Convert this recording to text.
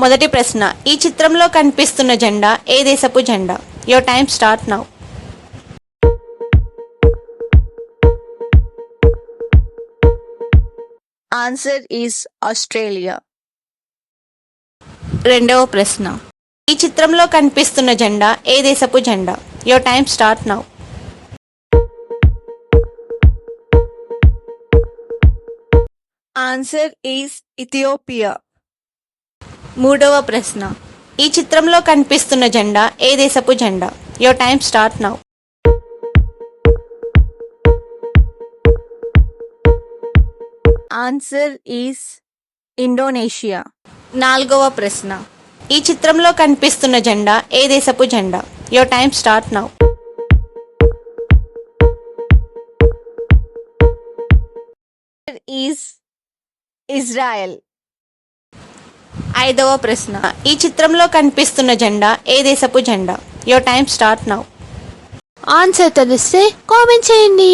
మొదటి ప్రశ్న, ఈ చిత్రంలో కనిపిస్తున్న జెండా ఏ దేశపు జెండా? Your time start now. Answer is Australia. రెండవ ప్రశ్న, ఈ చిత్రంలో కనిపిస్తున్న జెండా ఏ దేశపు జెండా? Your time start now. Answer is Ethiopia. మూడవ ప్రశ్న, ఈ చిత్రంలో కనిపిస్తున్న జెండా ఏ దేశపు జెండా? Your time start now. Answer is Indonesia. నాలుగవ ప్రశ్న, ఈ చిత్రంలో కనిపిస్తున్న జెండా ఏ దేశపు జెండా? Your time start now. Answer is Israel. ఐదవ ప్రశ్న, ఈ చిత్రంలో కనిపిస్తున్న జెండా ఏ దేశపు జెండా? Your time start now. Answer తెలిస్తే కామెంట్ చేయండి.